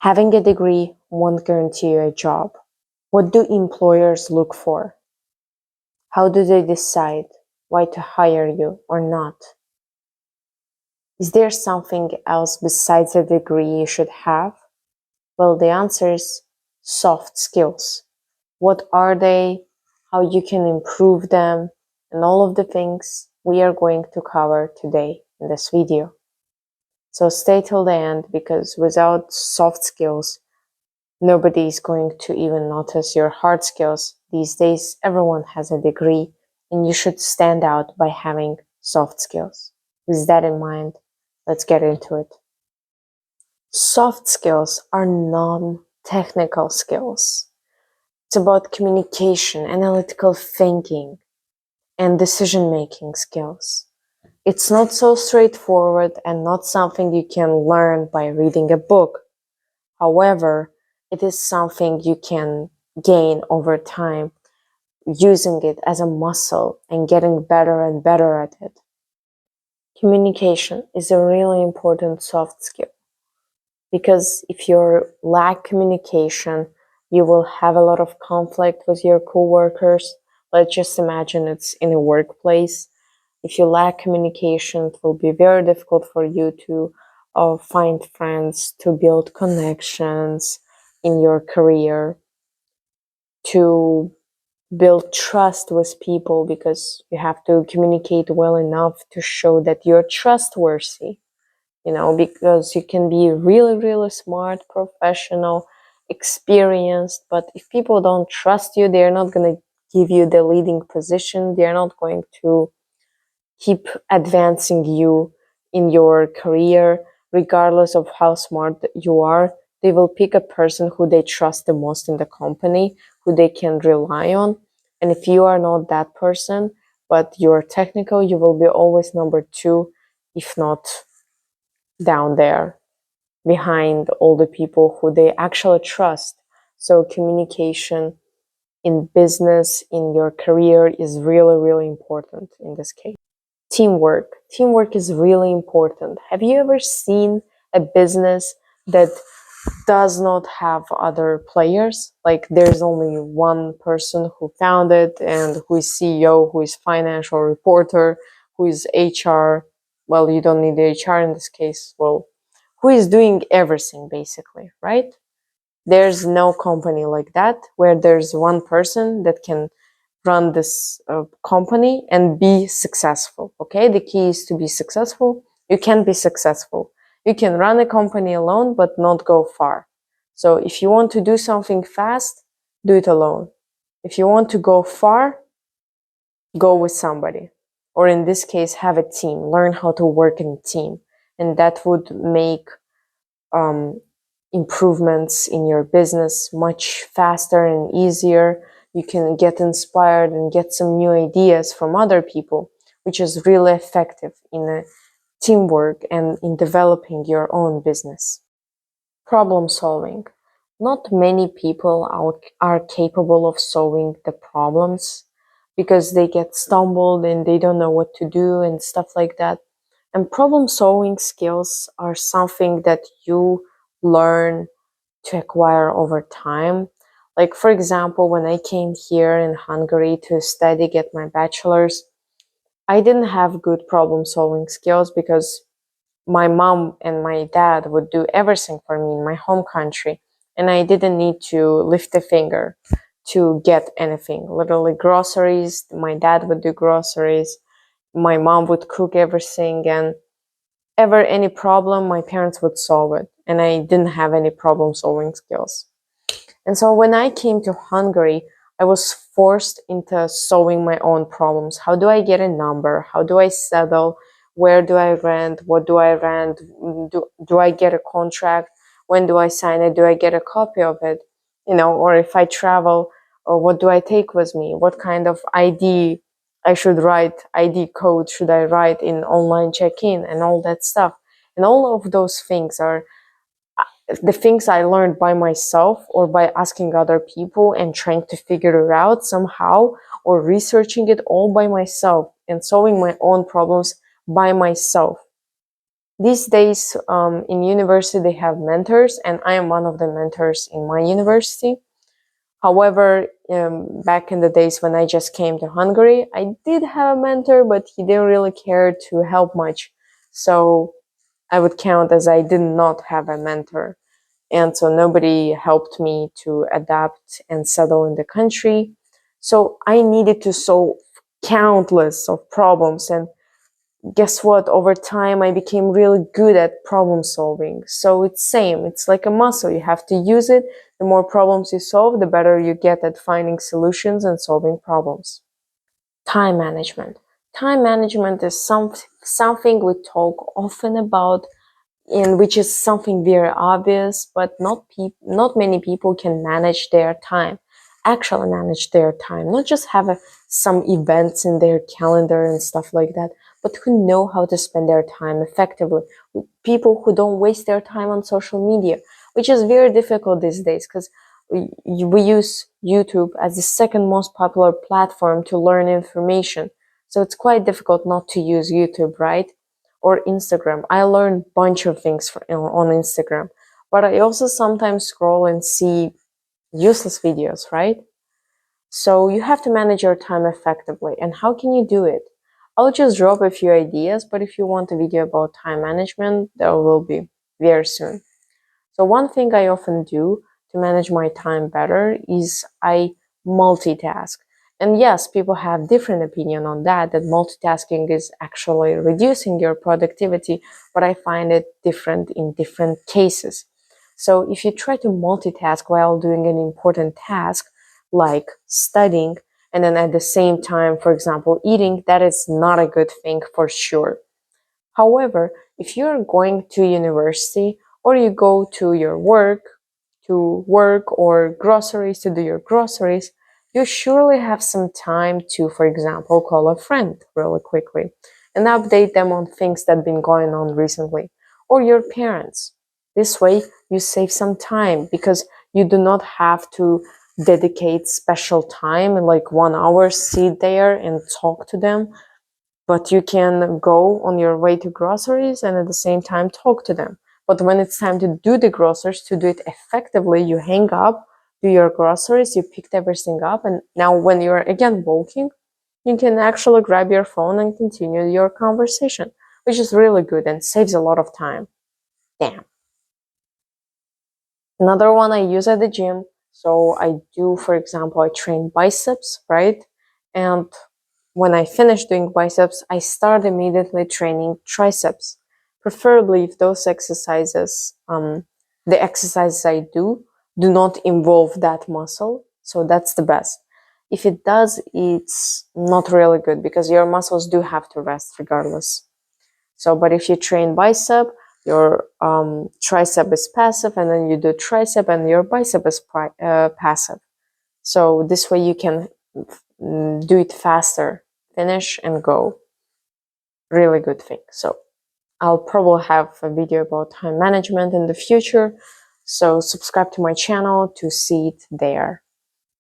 Having a degree won't guarantee you a job. What do employers look for? How do they decide why to hire you or not? Is there something else besides a degree you should have? Well, the answer is soft skills. What are they? How you can improve them? And all of the things we are going to cover today in this video. So stay till the end, because without soft skills, nobody is going to even notice your hard skills. These days, everyone has a degree, and you should stand out by having soft skills. With that in mind, let's get into it. Soft skills are non-technical skills. It's about communication, analytical thinking, and decision-making skills. It's not so straightforward and not something you can learn by reading a book. However, it is something you can gain over time, using it as a muscle and getting better and better at it. Communication is a really important soft skill, because if you lack communication, you will have a lot of conflict with your coworkers. Let's just imagine it's in a workplace. If you lack communication, it will be very difficult for you to find friends, to build connections in your career, to build trust with people, because you have to communicate well enough to show that you're trustworthy. Because you can be really, really smart, professional, experienced, but if people don't trust you, they're not going to give you the leading position. They're not going to keep advancing you in your career, regardless of how smart you are. They will pick a person who they trust the most in the company, who they can rely on. And if you are not that person, but you're technical, you will be always number two, if not down there, behind all the people who they actually trust. So communication in business, in your career, is really, really important in this case. Teamwork. Teamwork is really important. Have you ever seen a business that does not have other players? Like there's only one person who founded and who is CEO, who is financial reporter, who is HR. Well, you don't need HR in this case. Well, who is doing everything basically, right? There's no company like that where there's one person that can run this company and be successful. Okay, the key is to be successful. You can be successful. You can run a company alone, but not go far. So if you want to do something fast, do it alone. If you want to go far, go with somebody. Or in this case, have a team. Learn how to work in a team. And that would make improvements in your business much faster and easier. You can get inspired and get some new ideas from other people, which is really effective in teamwork and in developing your own business. Problem solving. Not many people are capable of solving the problems, because they get stumbled and they don't know what to do and stuff like that. And problem solving skills are something that you learn to acquire over time. Like, for example, when I came here in Hungary to study, get my bachelor's, I didn't have good problem solving skills, because my mom and my dad would do everything for me in my home country, and I didn't need to lift a finger to get anything. Literally groceries, my dad would do groceries, my mom would cook everything, and ever any problem, my parents would solve it, and I didn't have any problem solving skills. And so when I came to Hungary, I was forced into solving my own problems. How do I get a number? How do I settle? Where do I rent? What do I rent? Do I get a contract? When do I sign it? Do I get a copy of it? Or if I travel, or what do I take with me? What kind of ID I should write, ID code should I write in online check-in, and all that stuff. And all of those things are the things I learned by myself, or by asking other people and trying to figure it out somehow, or researching it all by myself and solving my own problems by myself. These days, in university, they have mentors, and I am one of the mentors in my university. However, back in the days when I just came to Hungary, I did have a mentor, but he didn't really care to help much. So I would count as I did not have a mentor. And so nobody helped me to adapt and settle in the country. So I needed to solve countless of problems. And guess what? Over time, I became really good at problem solving. So it's same. It's like a muscle. You have to use it. The more problems you solve, the better you get at finding solutions and solving problems. Time management. Time management is something we talk often about, and which is something very obvious, but not many people can manage their time, actually manage their time, not just have some events in their calendar and stuff like that, but who know how to spend their time effectively. People who don't waste their time on social media, which is very difficult these days because we use YouTube as the second most popular platform to learn information. So it's quite difficult not to use YouTube, right? Or Instagram. I learn a bunch of things on Instagram, but I also sometimes scroll and see useless videos, right? So you have to manage your time effectively. And how can you do it? I'll just drop a few ideas, but if you want a video about time management, there will be very soon. So one thing I often do to manage my time better is I multitask. And yes, people have different opinion on that multitasking is actually reducing your productivity, but I find it different in different cases. So if you try to multitask while doing an important task, like studying, and then at the same time, for example, eating, that is not a good thing for sure. However, if you're going to university or you go to work or groceries to do your groceries, you surely have some time to, for example, call a friend really quickly and update them on things that have been going on recently, or your parents. This way, you save some time because you do not have to dedicate special time and like 1 hour sit there and talk to them, but you can go on your way to groceries and at the same time talk to them. But when it's time to do the groceries, to do it effectively, you hang up, do your groceries, you picked everything up, and now when you're again walking, you can actually grab your phone and continue your conversation, which is really good and saves a lot of time. Damn. Another one I use at the gym. So I do, for example, I train biceps, right? And when I finish doing biceps, I start immediately training triceps. Preferably if those exercises, the exercises I do not involve that muscle. So that's the best. If it does, it's not really good because your muscles do have to rest regardless. So, but if you train bicep, your tricep is passive, and then you do tricep, and your bicep is passive. So this way you can do it faster, finish and go. Really good thing. So I'll probably have a video about time management in the future. So subscribe to my channel to see it there.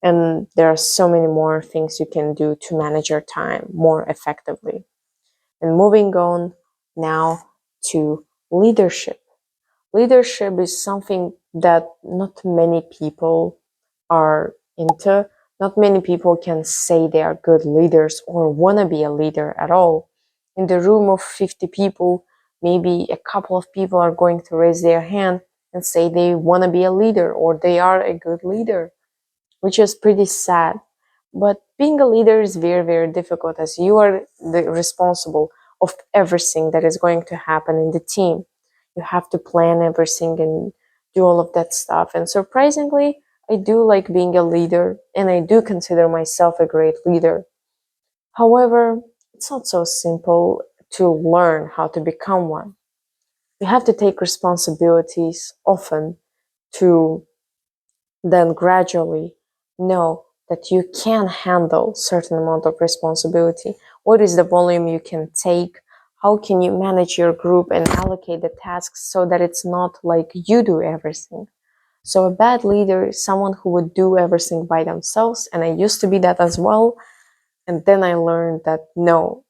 And there are so many more things you can do to manage your time more effectively. And moving on now to leadership. Leadership is something that not many people are into. Not many people can say they are good leaders or want to be a leader at all. In the room of 50 people, maybe a couple of people are going to raise their hand and say they want to be a leader or they are a good leader, which is pretty sad. But being a leader is very, very difficult as you are the responsible of everything that is going to happen in the team. You have to plan everything and do all of that stuff. And surprisingly, I do like being a leader and I do consider myself a great leader. However, it's not so simple to learn how to become one. You have to take responsibilities often to then gradually know that you can handle certain amount of responsibility. What is the volume you can take? How can you manage your group and allocate the tasks so that it's not like you do everything? So a bad leader is someone who would do everything by themselves, and I used to be that as well. And then I learned that no,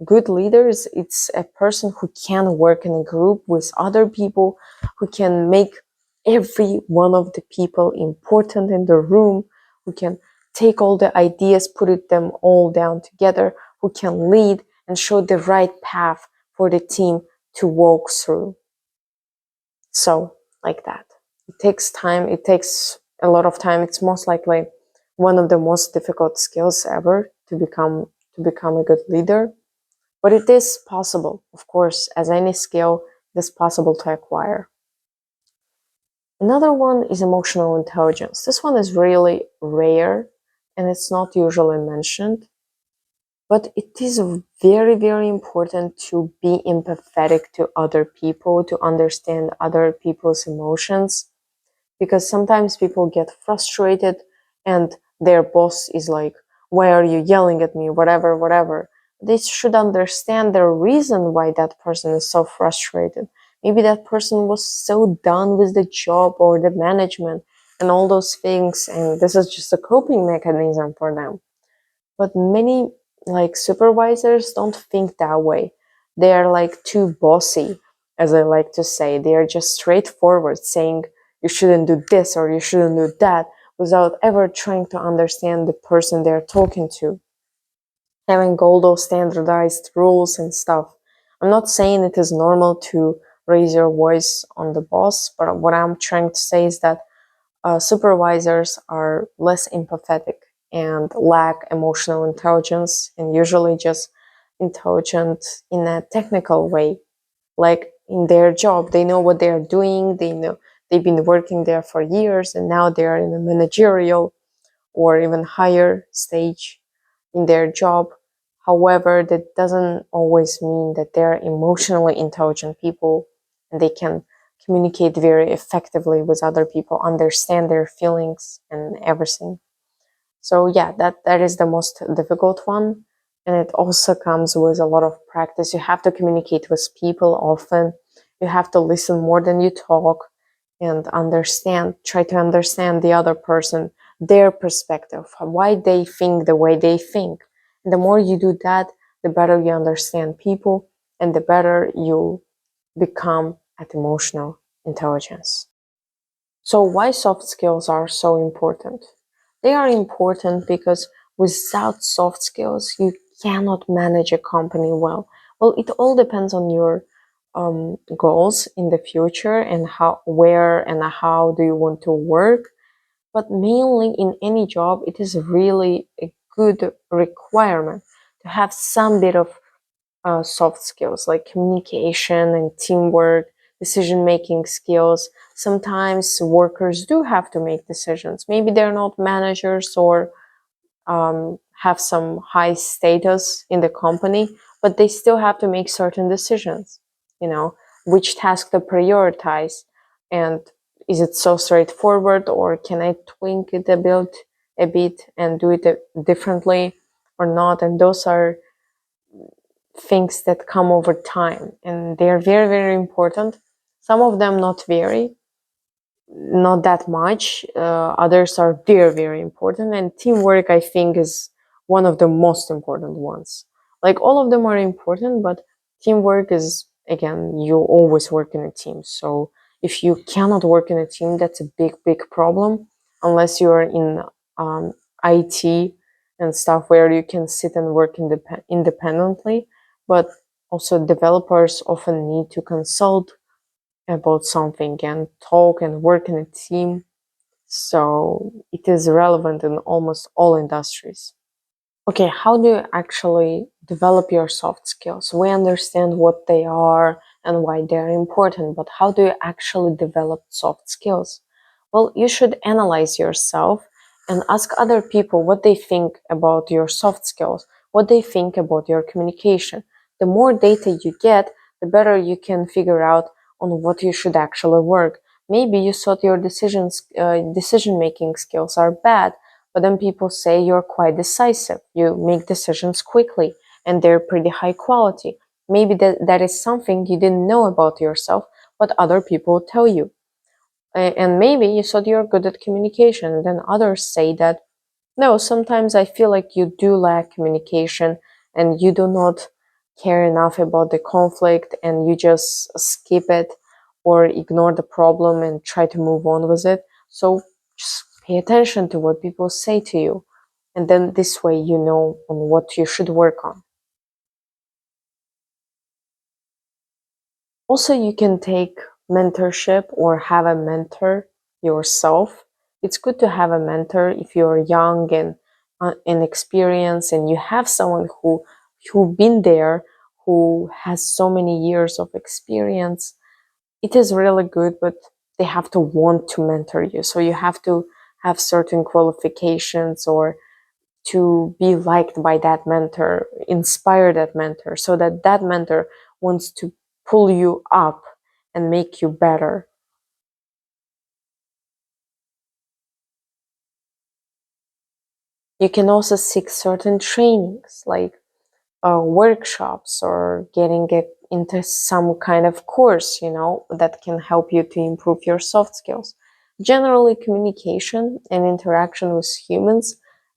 Good leaders, it's a person who can work in a group with other people, who can make every one of the people important in the room, who can take all the ideas, them all down together, who can lead and show the right path for the team to walk through. So, like that. It takes time, it takes a lot of time. It's most likely one of the most difficult skills ever to become a good leader. But it is possible, of course, as any skill, it is possible to acquire. Another one is emotional intelligence. This one is really rare and it's not usually mentioned, but it is very, very important to be empathetic to other people, to understand other people's emotions, because sometimes people get frustrated and their boss is like, why are you yelling at me, whatever, whatever. They should understand the reason why that person is so frustrated. Maybe that person was so done with the job or the management and all those things, and this is just a coping mechanism for them. But many supervisors don't think that way. They are like too bossy, as I like to say. They are just straightforward, saying you shouldn't do this or you shouldn't do that, without ever trying to understand the person they're talking to, having all those standardized rules and stuff. I'm not saying it is normal to raise your voice on the boss, but what I'm trying to say is that supervisors are less empathetic and lack emotional intelligence, and usually just intelligent in a technical way. Like in their job, they know what they're doing, they know they've been working there for years, and now they're in a managerial or even higher stage in their job. However, that doesn't always mean that they're emotionally intelligent people and they can communicate very effectively with other people, understand their feelings and everything. So yeah, that is the most difficult one. And it also comes with a lot of practice. You have to communicate with people often. You have to listen more than you talk and try to understand the other person, their perspective, why they think the way they think. And the more you do that, the better you understand people and the better you become at emotional intelligence. So, why soft skills are so important? They are important because without soft skills, you cannot manage a company well. Well, it all depends on your goals in the future and where and how do you want to work. But mainly in any job, it is really a good requirement to have some bit of soft skills like communication and teamwork, decision making skills. Sometimes workers do have to make decisions. Maybe they're not managers or have some high status in the company, but they still have to make certain decisions. You know, which task to prioritize, and is it so straightforward, or can I twink it a bit and do it differently or not? And those are things that come over time and they're very, very important. Some of them not that much. Others are very, very important. And teamwork, I think, is one of the most important ones. Like all of them are important, but teamwork is, again, you always work in a team. So if you cannot work in a team, that's a big, big problem, unless you're in IT and stuff where you can sit and work independently. But also, developers often need to consult about something and talk and work in a team. So it is relevant in almost all industries. Okay, how do you actually develop your soft skills? We understand what they are and why they're important, but how do you actually develop soft skills? Well, you should analyze yourself and ask other people what they think about your soft skills, what they think about your communication. The more data you get, the better you can figure out on what you should actually work. Maybe you thought your decision making skills are bad, but then people say you're quite decisive. You make decisions quickly and they're pretty high quality. Maybe that is something you didn't know about yourself, but other people tell you. And maybe you thought you're good at communication, and then others say that, no, sometimes I feel like you do lack communication and you do not care enough about the conflict and you just skip it or ignore the problem and try to move on with it. So just pay attention to what people say to you. And then this way you know on what you should work on. Also, you can take mentorship or have a mentor yourself. It's good to have a mentor if you're young and inexperienced and you have someone who been there, who has so many years of experience. It is really good, but they have to want to mentor you. So you have to have certain qualifications or to be liked by that mentor, inspire that mentor, so that that mentor wants to pull you up and make you better. You can also seek certain trainings like workshops or getting it into some kind of course, that can help you to improve your soft skills. Generally, communication and interaction with humans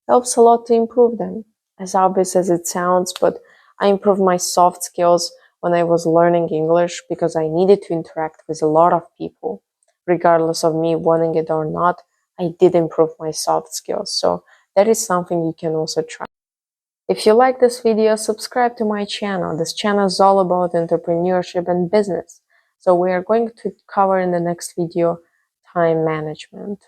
helps a lot to improve them. As obvious as it sounds, but I improved my soft skills when I was learning English because I needed to interact with a lot of people. Regardless of me wanting it or not, I did improve my soft skills. So that is something you can also try. If you like this video, subscribe to my channel. This channel is all about entrepreneurship and business. So we are going to cover in the next video time management.